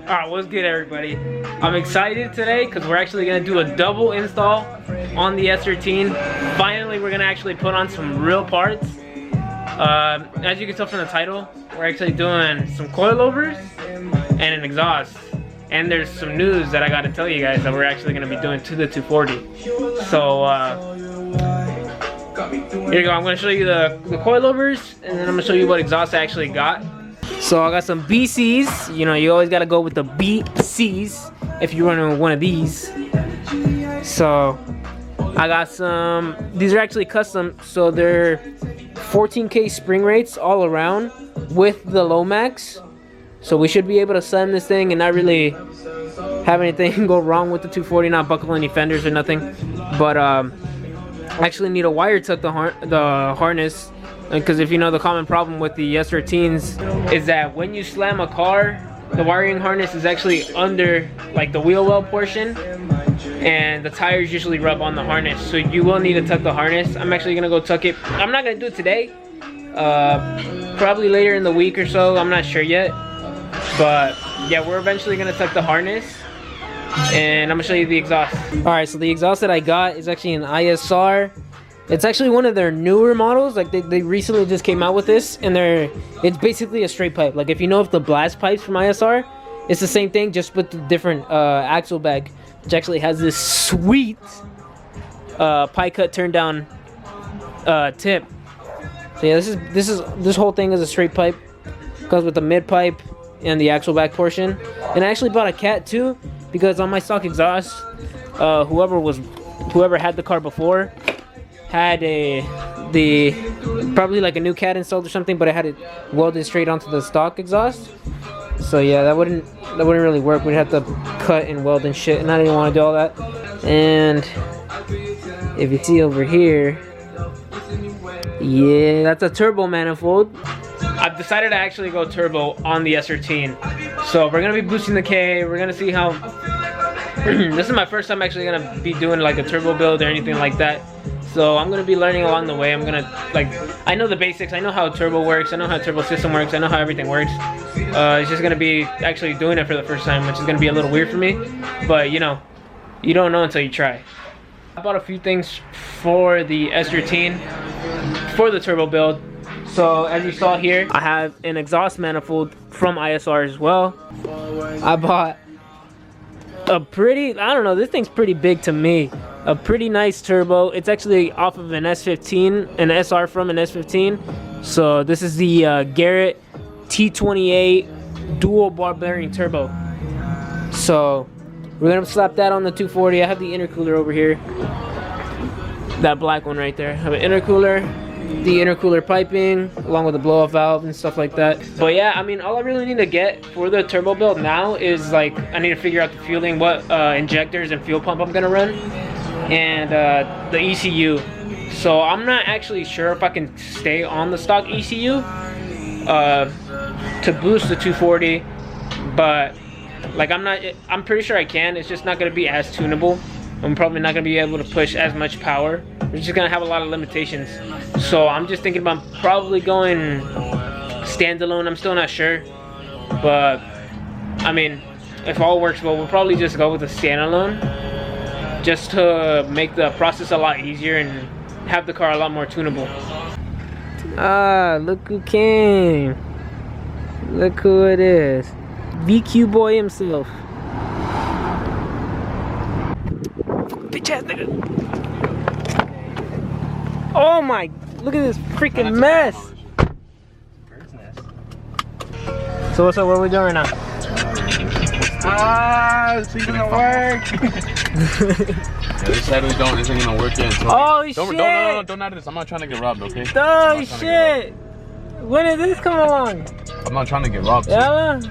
Alright, what's good everybody? I'm excited today because we're actually going to do a double install on the S13. Finally, we're going to actually put on some real parts. As you can tell from the title, we're actually doing some coilovers and an exhaust. And there's some news that I got to tell you guys that we're actually going to be doing to the 240. So, here you go. I'm going to show you the coilovers, and then I'm going to show you what exhaust I actually got. So I got some BCs. You know, you always got to go with the BCs if you're running one of these. So I got some, these are actually custom, so they're 14K spring rates all around with the Lomax. So we should be able to slam this thing and not really have anything go wrong with the 240, not buckle any fenders or nothing. But I actually need a wire tuck the harness, because if you know, the common problem with the S13s is that when you slam a car, the wiring harness is actually under like the wheel well portion, and the tires usually rub on the harness, so you will need to tuck the harness. I'm actually gonna go tuck it. I'm not gonna do it today, probably later in the week or so, I'm not sure yet. But yeah, we're eventually gonna tuck the harness, and I'm gonna show you the exhaust. Alright, so the exhaust that I got is actually an ISR. It's actually one of their newer models. Like they recently just came out with this, and it's basically a straight pipe. Like if you know of the blast pipes from ISR, it's the same thing, just with the different axle bag, which actually has this sweet pie cut turn down tip. So yeah, this whole thing is a straight pipe. Comes with the mid pipe and the axle back portion. And I actually bought a cat too, because on my stock exhaust, whoever had the car before had probably like a new cat installed or something, but I had it welded straight onto the stock exhaust. So yeah, that wouldn't really work. We'd have to cut and weld and shit, and I didn't want to do all that. And if you see over here, yeah, that's a turbo manifold. I've decided to actually go turbo on the S13. So we're gonna be boosting the K. We're gonna see how. This is my first time actually gonna be doing like a turbo build or anything like that. So I'm gonna be learning along the way. I'm gonna I know the basics. I know how turbo works. I know how turbo system works. I know how everything works. It's just gonna be actually doing it for the first time, which is gonna be a little weird for me. But you know, you don't know until you try. I bought a few things for the S13 for the turbo build. So as you saw here, I have an exhaust manifold from ISR as well. I bought a pretty, I don't know, this thing's pretty big to me. A pretty nice turbo. It's actually off of an S15, an SR from an S15. So this is the Garrett T28 dual bar bearing turbo. So we're gonna slap that on the 240. I have the intercooler over here. That black one right there. I have an intercooler, the intercooler piping, along with the blow-off valve and stuff like that. But yeah, I mean, all I really need to get for the turbo build now is like, I need to figure out the fueling, what injectors and fuel pump I'm gonna run, and the ECU. So I'm not actually sure if I can stay on the stock ECU to boost the 240, but like I'm pretty sure I can. It's just not gonna be as tunable. I'm probably not gonna be able to push as much power. We're just gonna have a lot of limitations. So I'm just thinking about probably going standalone. I'm still not sure, but I mean, if all works well, we'll probably just go with a standalone, just to make the process a lot easier and have the car a lot more tunable. Ah, look who came. Look who it is. VQ boy himself. Bitch ass nigga. Oh my, look at this freaking mess. So what's up, what are we doing right now? This ain't gonna work. Yeah, they said we don't, this ain't gonna work yet. So oh shit! Don't add this, I'm not trying to get robbed, okay? Oh shit! When did this come along? I'm not trying to get robbed. Yeah?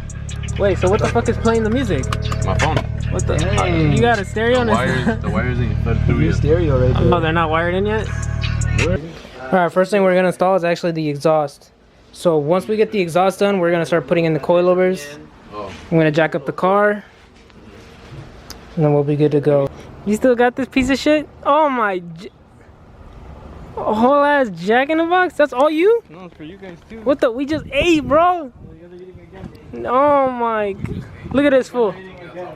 Wait, so what the fuck is playing the music? My phone. What the? Hey. You got a stereo on this? The wires ain't fed through yet. Stereo right there. Oh, they're not wired in yet? Alright, first thing we're gonna install is actually the exhaust. So once we get the exhaust done, we're gonna start putting in the coilovers. I'm gonna jack up the car, and then we'll be good to go. You still got this piece of shit? Oh my, a whole ass Jack in the Box? That's all you? No, it's for you guys too. What the, we just ate, bro. Oh my! Look at this fool!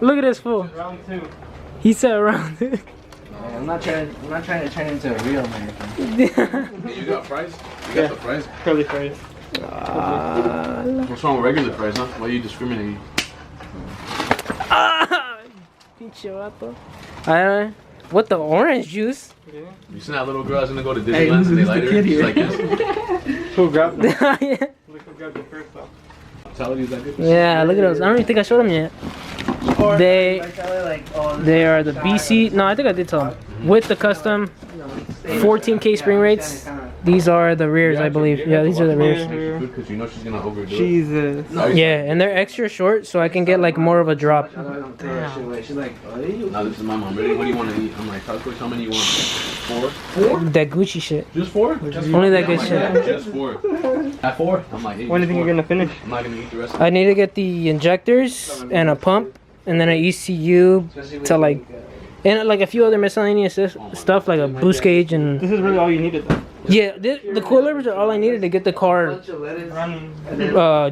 Look at this fool! Round 2. He said round 2. I'm not trying to turn into a real American. You got fries? You got the fries? Curly fries. What's wrong with regular fries, huh? Why are you discriminating? Pinche vato. What the orange juice? You seen that little girl that's gonna go to Disneyland and they light her? She's like this. Who grabbed it? Yeah. Look who grabbed the first one. Is that good? Yeah, look at those. I don't even think I showed them yet. They are the BC. No, I think I did tell them. With the custom 14K spring rates. These are the rears, I believe. Yeah, these are the rears. Because you know she's gonna overdo it. Jesus. Yeah, and they're extra short, so I can get like more of a drop. She's like, Now this is my mom. Ready? What do you want to eat? I'm like, how many you want? 4? That Gucci shit. Just 4? Only that good shit. Just 4. At 4? I'm like, hey, when do you think you're gonna finish? I'm not gonna eat the rest of it. I need to get the injectors and a pump, and then an ECU to like, and like a few other miscellaneous stuff like a boost gauge and. This is really all you needed though. Yeah, the coilovers are all I needed to get the car Running.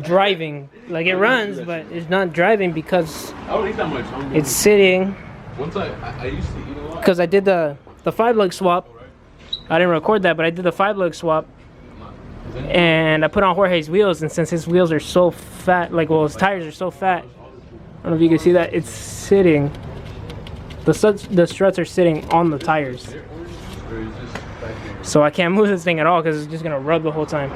driving. Like it runs, but it's not driving because I don't eat that much. it's sitting. Once I used to eat a lot. Because I did the 5-lug swap. I didn't record that, but I did the 5-lug swap. And I put on Jorge's wheels, and since his wheels are so fat, like, well, his tires are so fat, I don't know if you can see that, it's sitting. The struts are sitting on the tires. So I can't move this thing at all because it's just gonna rub the whole time.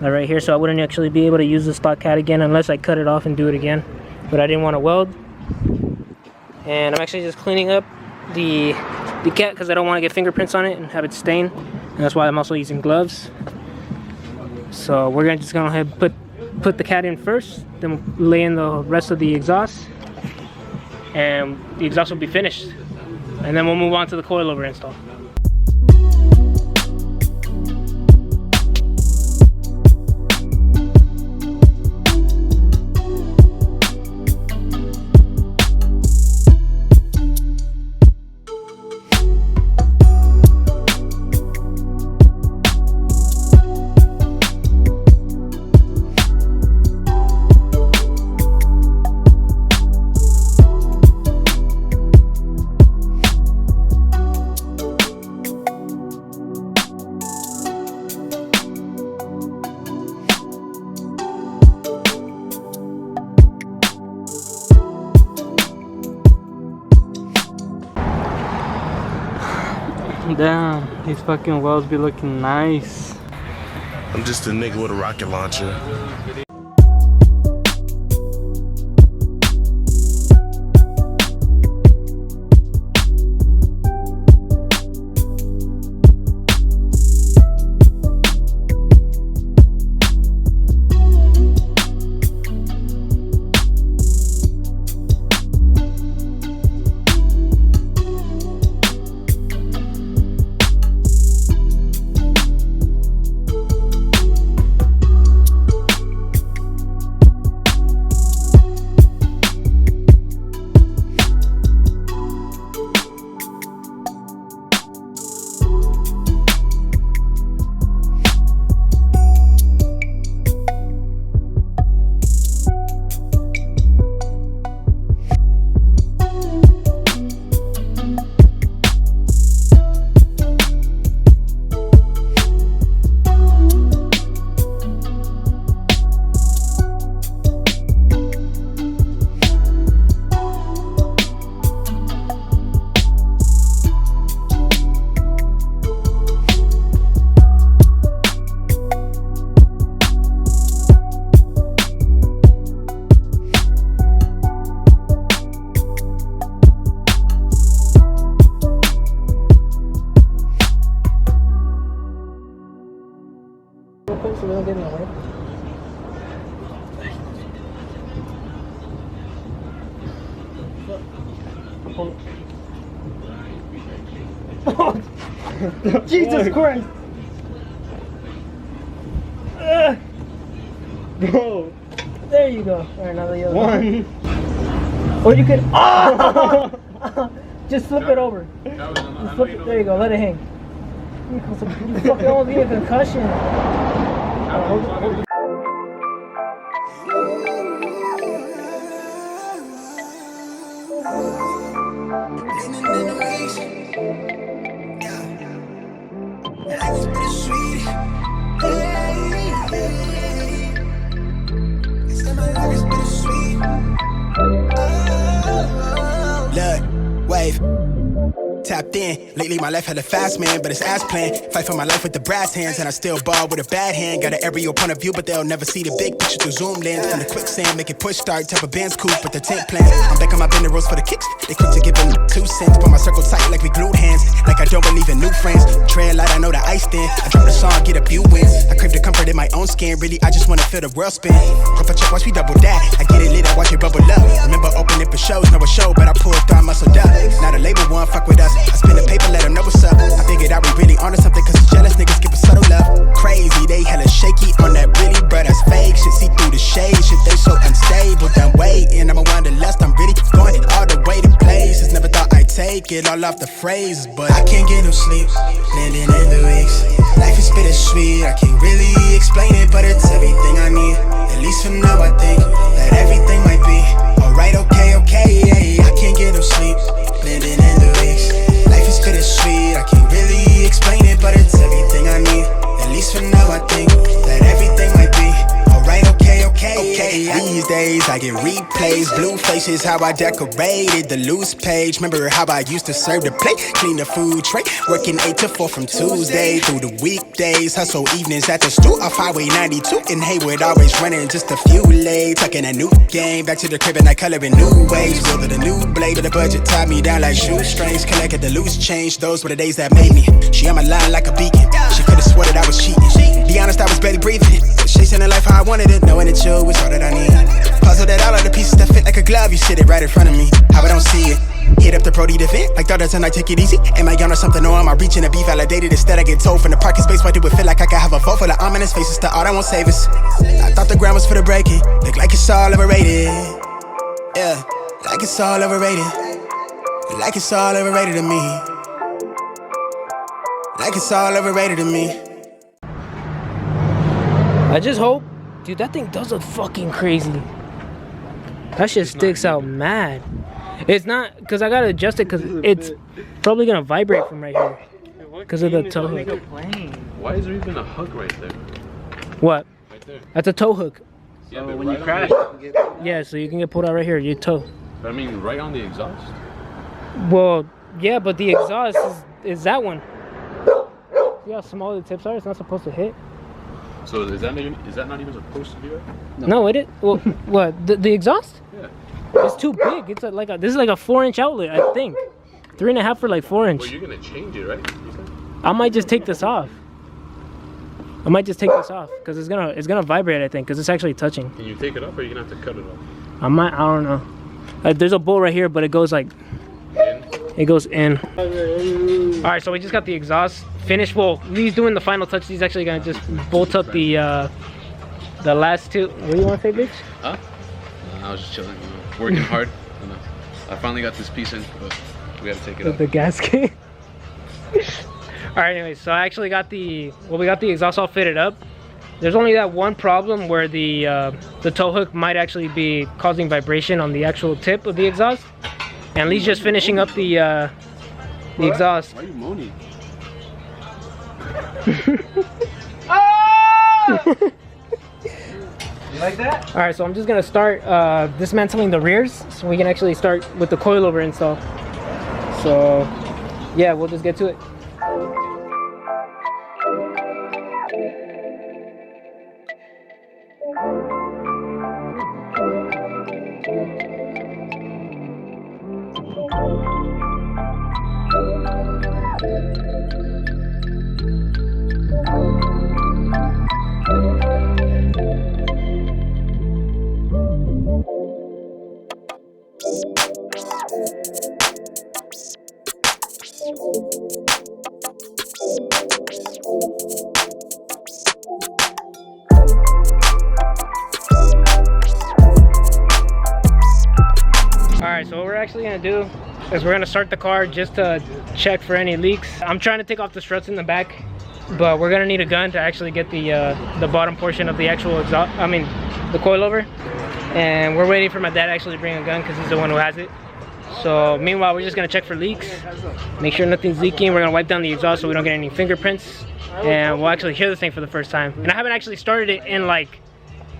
Right here, so I wouldn't actually be able to use the stock cat again unless I cut it off and do it again, but I didn't want to weld. And I'm actually just cleaning up the cat because I don't want to get fingerprints on it and have it stain, and that's why I'm also using gloves. So we're just gonna go ahead and put the cat in first, then we'll lay in the rest of the exhaust, and the exhaust will be finished, and then we'll move on to the coilover install. Damn, these fucking wells be looking nice. I'm just a nigga with a rocket launcher. Jesus Christ. Bro. There you go. All right, now the other One. Or you could. Oh! Just flip it over. Just flip it. There you go. Let it hang. You fucking almost get a concussion. Hold it. Look, wave. Tapped in. Lately my life had a fast man, but it's ass plan. Fight for my life with the brass hands, and I still ball with a bad hand. Got an aerial point of view, but they'll never see the big picture through zoom lens. From the quicksand, make it push start, type of band's coupe with the tent plan. I'm back on my bender rolls for the kicks. They quick to give them 2 cents. Put my circle tight like we glued hands. Like I don't believe in new friends. Tread light, I know the ice thin. I drop the song, get a few wins. I crave the comfort in my own skin. Really, I just wanna feel the world spin. Rough a check, watch me double that. I get it lit, I watch it bubble up. Remember opening for shows, no a show, but I pulled through, I muscled up. Now the label one fuck with us. I spin the paper, let them know what's up. I figured out we really onto something, cause the jealous niggas give a subtle love. Crazy, they hella shaky on that really, but that's fake. Shit, see through the shade, shit, they so unstable. Done waiting, I'm a wanderlust, I'm really going all the way to places. Never thought I'd take it all off the phrases, but I can't get no sleep, landing in the weeks. Life is bittersweet, I can't really explain it, but it's everything I need. At least for now, I think that everything might be alright, okay, yeah. I can't get no sleep, landing in the weeks. Life is bittersweet, I can't really explain it, but it's everything I need. At least for now, I think that everything might be alright, okay. These days I get replays, blue faces, how I decorated the loose page. Remember how I used to serve the plate, clean the food tray, working 8 to 4 from Tuesday through the weekdays. Hustle evenings at the stool off Highway 92 in Haywood, always running just a few late. Tucking a new game, back to the crib and I color in new ways. Wielded a new blade, but the budget tied me down like shoestrings. Collected the loose change, those were the days that made me. She on my line like a beacon, she could've swore that I was cheating. Be honest, I was barely breathing, chasing the life how I wanted it, knowing that you was all that I need. Puzzle that all of the pieces that fit like a glove, you sit it right in front of me, how I don't see it. Hit up the Brody to vent, like thought that's tonight, take it easy. Am I on or something, or am I reaching to be validated? Instead I get told from the parking space, why do it feel like I could have a vote for the ominous faces to all that won't save us? I thought the ground was for the breaking, look like it's all overrated. Yeah, like it's all overrated. Like it's all overrated to me. Like it's all overrated to me. I just hope, dude, that thing does look fucking crazy. That shit sticks out mad. It's not, because I gotta adjust it because it's probably gonna vibrate from right here. Because of the toe hook. Why is there even a hook right there? What? Right there. That's a toe hook. Yeah, So but when right you on crash, the- Yeah, so you can get pulled out right here, your toe. But I mean, right on the exhaust. Well, yeah, but the exhaust is that one. See how small the tips are? It's not supposed to hit. So is that not even supposed to be right? No, it is. Well, what? The exhaust? Yeah. It's too big. It's this is like a 4-inch outlet, I think. 3.5 for like 4-inch. Well, you're gonna change it, right? You said? I might just take this off. Because it's gonna vibrate, I think, because it's actually touching. Can you take it off, or are you gonna have to cut it off? I don't know. There's a bolt right here, but it goes like, it goes in. All right, so we just got the exhaust finished. Well, Lee's doing the final touch. He's actually gonna just bolt up the last two. What do you want to say, bitch? Huh? I was just chilling, working hard. I finally got this piece in, but we gotta take it out. The gasket. All right, anyway, so I actually got we got the exhaust all fitted up. There's only that one problem where the tow hook might actually be causing vibration on the actual tip of the exhaust. And Lee's just finishing up the exhaust. Why are you moaning? You like that? All right, so I'm just gonna start dismantling the rears so we can actually start with the coilover install. So yeah, we'll just get to it. Alright, so what we're actually gonna do is we're gonna start the car just to check for any leaks. I'm trying to take off the struts in the back, but we're gonna need a gun to actually get the bottom portion of the actual exhaust, the coilover. And we're waiting for my dad to actually bring a gun because he's the one who has it. So meanwhile, we're just gonna check for leaks, make sure nothing's leaking. We're gonna wipe down the exhaust so we don't get any fingerprints, and we'll actually hear the thing for the first time. And I haven't actually started it in like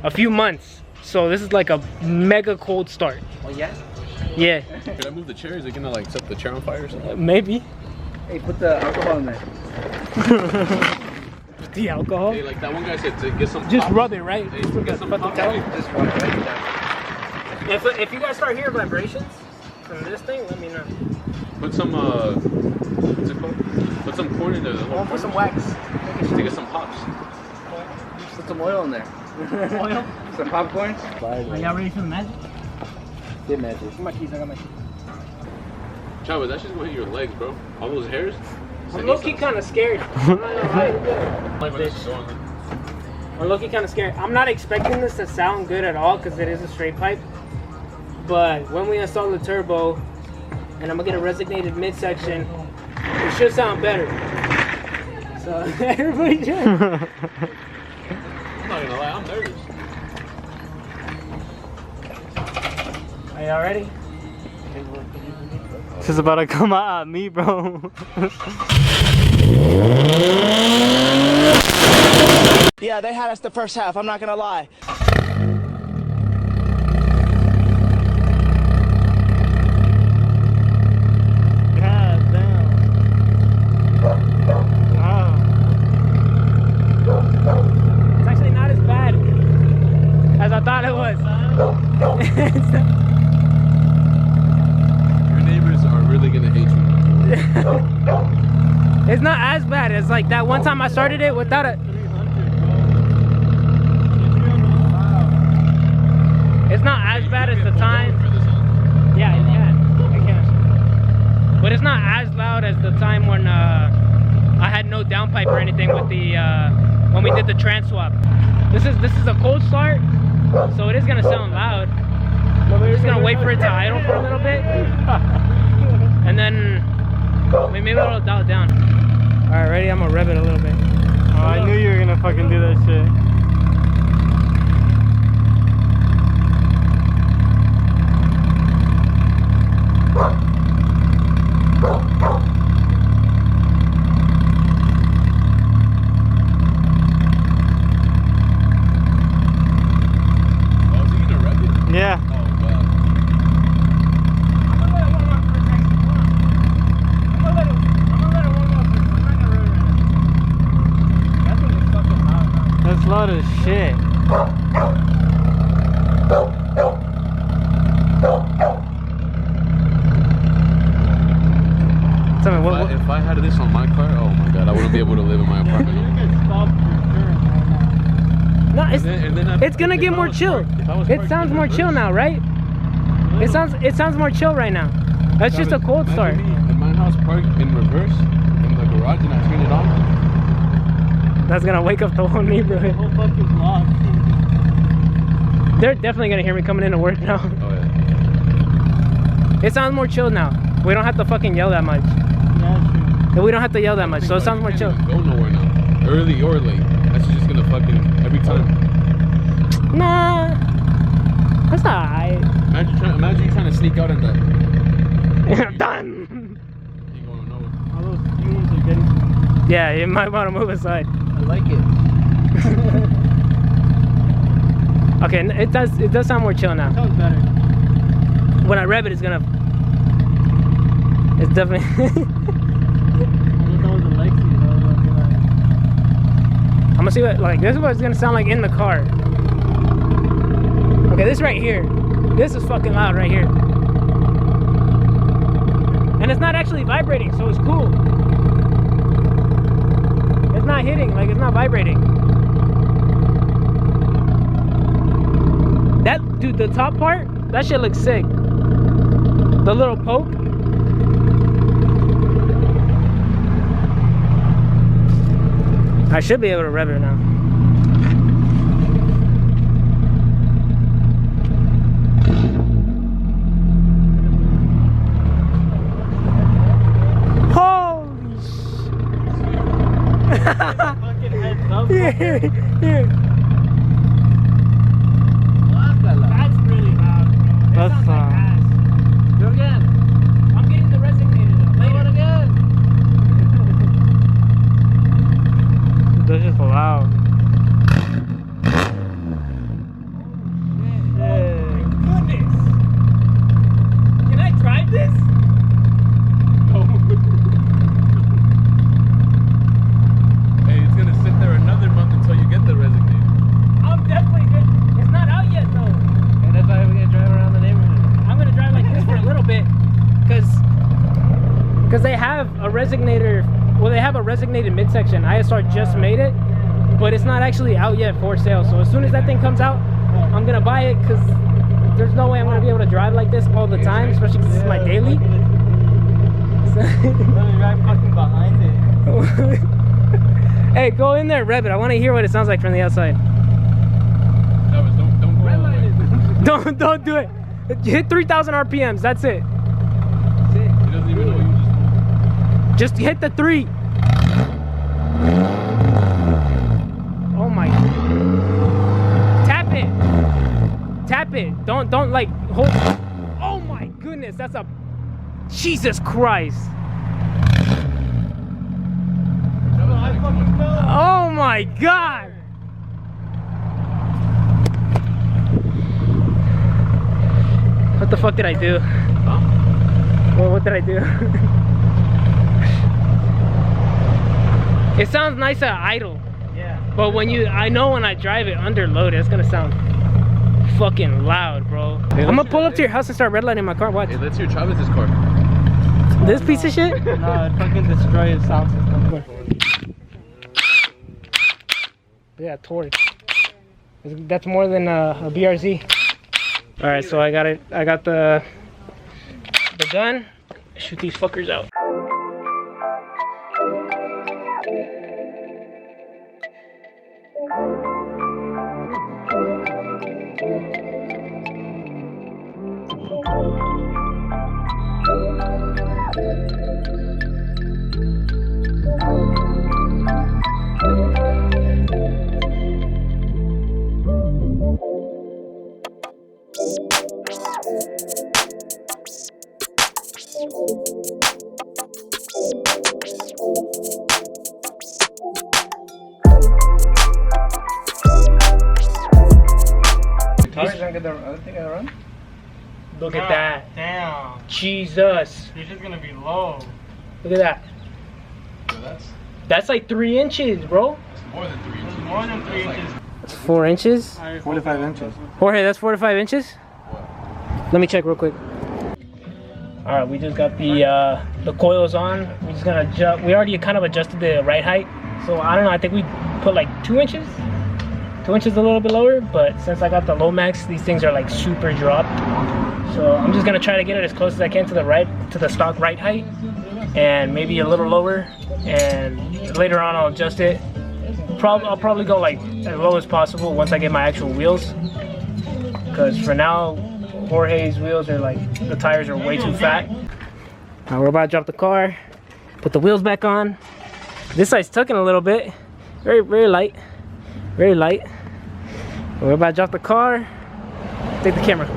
a few months, so this is like a mega cold start. Oh yeah? Yeah. Should I move the chair? Is it gonna like set the chair on fire or something? Maybe. Hey, put the alcohol in there. The alcohol? Hey, like that one guy said, to get some Just pops. rub it, right? Hey, Just with get the some fucking pops. towel. Just rub it right down. If you guys start hearing vibrations from this thing, let me know. Put some, what's it called? Put some corn in there. I'll put some wax. To get some pops. Put some oil in there. Oil? Some popcorn. Are y'all ready for the magic? Get magic. Where's my keys? I got my keys. Chava, that's just gonna hit your legs, bro. All those hairs. I'm low-key kind of scared. I'm not gonna lie. I'm low-key kind of scared. I'm not expecting this to sound good at all because it is a straight pipe. But when we install the turbo, and I'm gonna get a resonated midsection, it should sound better. So everybody just... I'm not gonna lie, I'm nervous. Are y'all ready? This is about to come out at me, bro. Yeah, they had us the first half, I'm not gonna lie. God damn. Wow. It's actually not as bad as I thought it was. Your neighbors are really gonna hate you. It's not as bad as like that one time I started it without a... It's not as bad as the time. Yeah, I can. But it's not as loud as the time when I had no downpipe or anything with the when we did the trans swap. This is a cold start, so it is gonna sound loud. We're just gonna wait for it to idle for a little bit, and then maybe it'll dial it down. All right, ready? I'm gonna rev it a little bit. Oh, I knew you were gonna fucking do that shit. Yeah. That's a lot of shit. Tell me, If I had this on my car, oh my god, I wouldn't be able to live in my apartment. No, then it's gonna get more chill. It sounds more chill now, right? It sounds more chill right now. That's just a cold start. In my house, parked in reverse in the garage, and I turn it on. That's gonna wake up the whole neighborhood. Whole fucking block. They're definitely gonna hear me coming into work now. Oh yeah. It sounds more chill now. We don't have to fucking yell that much. Yeah, true. We don't have to yell that much, so it sounds more chill. Go nowhere now. Early or late. That's just gonna fucking every time. Nah, that's alright. Imagine you trying to sneak out in the. Done. You going nowhere. All those fumes are getting to me. Yeah, you might want to move aside. I like it. Okay, it does sound more chill now. Sounds better. When I rev it, it's definitely. I thought that was a Lexi, though. I'm gonna see what, like, this is what it's gonna sound like in the car. Okay, this right here. This is fucking loud right here. And it's not actually vibrating, so it's cool. It's not hitting, like it's not vibrating. That, dude, the top part, that shit looks sick. The little poke. I should be able to rev it now. Holy shit. Here. That's really loud, bro. It That's sounds like ass. Do it again. I'm getting the resonator though. Do it again. They're just loud. Goodness. Can I drive this? Hey, it's gonna sit there another month until you get the resignated. I'm definitely good. It's not out yet though. And that's why we're gonna drive around the neighborhood. I'm gonna drive like this for a little bit, cause they have a resignator. Well, they have a resignated midsection. ISR just made it, but it's not actually out yet for sale. So as soon as that thing comes out, I'm gonna buy it, cause there's no way I'm gonna be able to drive like this all the time, especially cause this is my daily. Right fucking behind it. Hey, go in there, rev it. I want to hear what it sounds like from the outside. No, but don't go all the way. Don't do it. Hit 3,000 RPMs. That's it. He doesn't even know you just Just hit the 3. Oh my. Tap it. Tap it. Don't like hold. Oh my goodness. That's a. Jesus Christ. Oh my God. What the fuck did I do? Huh? Well, what did I do? It sounds nice at idle. Yeah. But I know when I drive it under load, it's gonna sound fucking loud, bro. I'm gonna pull up to your house and start redlining my car. Watch. Hey, let's hear Travis's car. This piece of shit? No, it fucking destroyed his sound system. Yeah, torque. That's more than a BRZ. All right, so I got it. I got the gun. Shoot these fuckers out. Look at that. Damn. Jesus. This is gonna be low. Look at that. So That's like 3 inches, bro. that's more than 3 inches. More than 3 inches. That's 4 inches. 45 inches. Jorge, that's 4 to 5 inches? Let me check real quick. All right, we just got the coils on. We're just gonna adjust. We already kind of adjusted the ride height. So I don't know, I think we put like 2 inches. 2 inches a little bit lower, but since I got the Lomax, these things are like super dropped. So I'm just gonna try to get it as close as I can to the stock ride height, and maybe a little lower. And later on, I'll adjust it. I'll probably go like as low as possible once I get my actual wheels. Because for now, Jorge's wheels are like, the tires are way too fat. Now we're about to drop the car, put the wheels back on. This side's tucking a little bit, very, very light, very light. We're about to drop the car. Take the camera.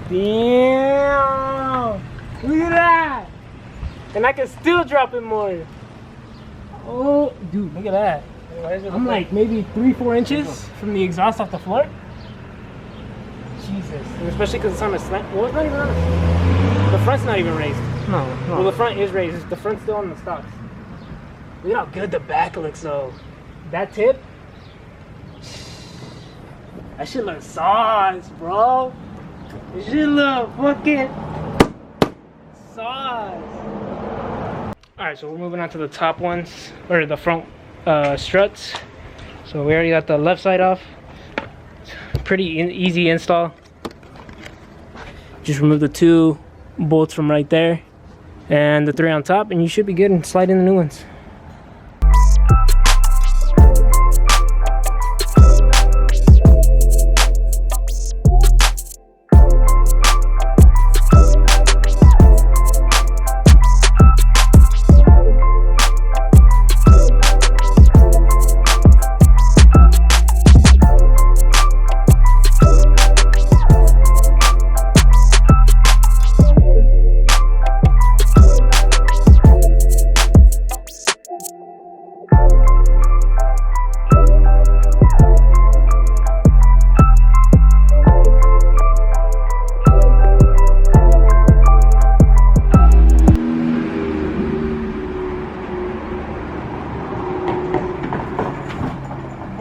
Damn! Look at that! And I can still drop it more. Oh, dude, look at that. I'm like maybe 3-4 inches from the exhaust off the floor. Jesus. And especially because it's on a slant. Well, it's not even on a... The front's not even raised. No. Well, the front is raised. The front's still on the stocks. Look at how good the back looks, though. That tip. That shit looks sauce, bro. This shit look fucking sauce. Alright, so we're moving on to the top ones, or the front struts. So we already got the left side off. Pretty easy install. Just remove the two bolts from right there, and the 3 on top, and you should be good and slide in the new ones.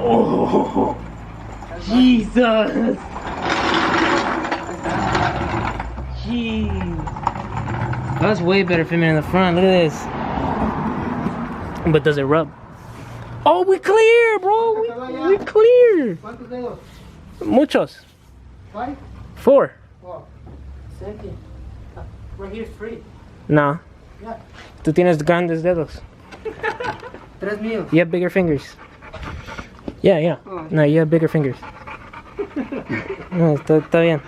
Oh, Jesus! Jeez. That's way better fitting in the front. Look at this. But does it rub? Oh, we clear, bro. We clear. Muchos. 5? 4. Second. Right here is free. No. Yeah. Tú tienes grandes dedos. 3 míos. You have bigger fingers. Yeah. Oh. No, you have bigger fingers. No, está bien.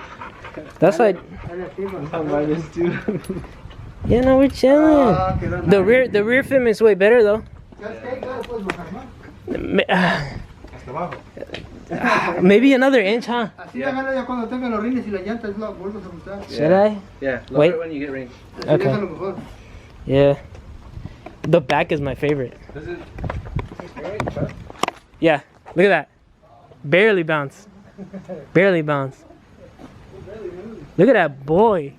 That's like. Yeah, no, we're chilling. The rear film is way better though. Maybe another inch, huh? Should I? Yeah. Wait. It when you get rain. Okay. Yeah. The back is my favorite. Does it? Yeah. Look at that. Barely bounce. Barely bounce. Look at that boy.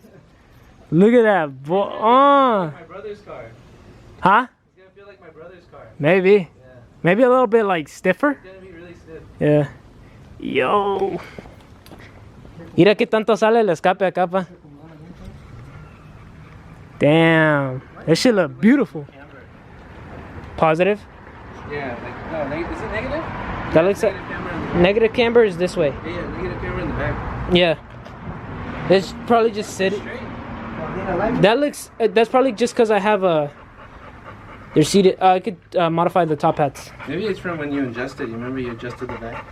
Look at that boy. Oh. My brother's car. Huh? It's gonna feel like my brother's car. Maybe. Yeah. Maybe a little bit like stiffer. It's gonna be really stiff. Yeah. Yo. Mira qué tanto sale el escape acá, pa. Damn. That shit look beautiful. Positive? Yeah. Like no. Is it negative? That looks like negative camber is this way. Yeah. Negative camera in the back. Yeah. It's probably just sitting. That looks. That's probably just because I have a. They're seated. I could modify the top hats. Maybe it's from when you adjusted. You remember you adjusted the back?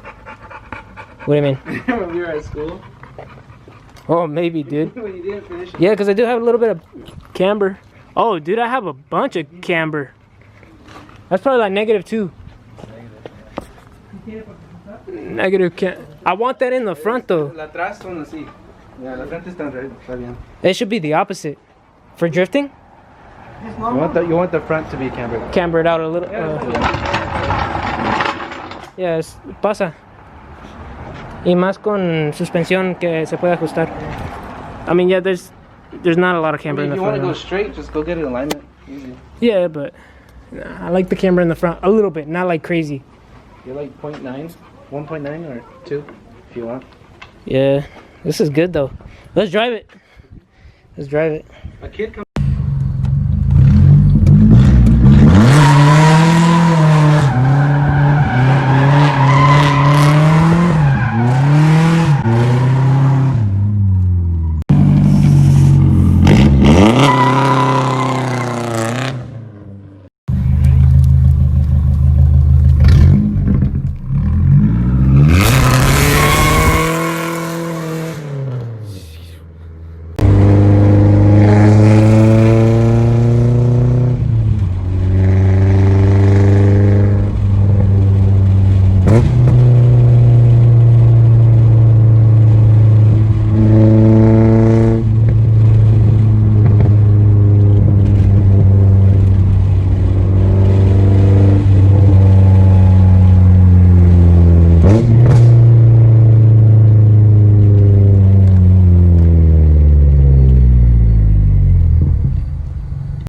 What do you mean? When we were at school. Oh, maybe, dude. When you didn't finish. Yeah, because I do have a little bit of camber. Oh, dude, I have a bunch of camber. That's probably like -2. Negative cam. I want that in the front though. La atrás son así. Yeah, la frente está bien. It should be the opposite. For drifting, You want the front to be cambered. camber it out a little. Yes, pasa. Y más con suspensión que se puede ajustar. I mean, yeah, there's not a lot of camber in the If you want front. to go straight, just go get an alignment. Easy. Yeah, but I like the camber in the front a little bit, not like crazy. You're like 0.9, 1.9 or 2, if you want. Yeah, this is good though. Let's drive it. Let's drive it. A kid comes.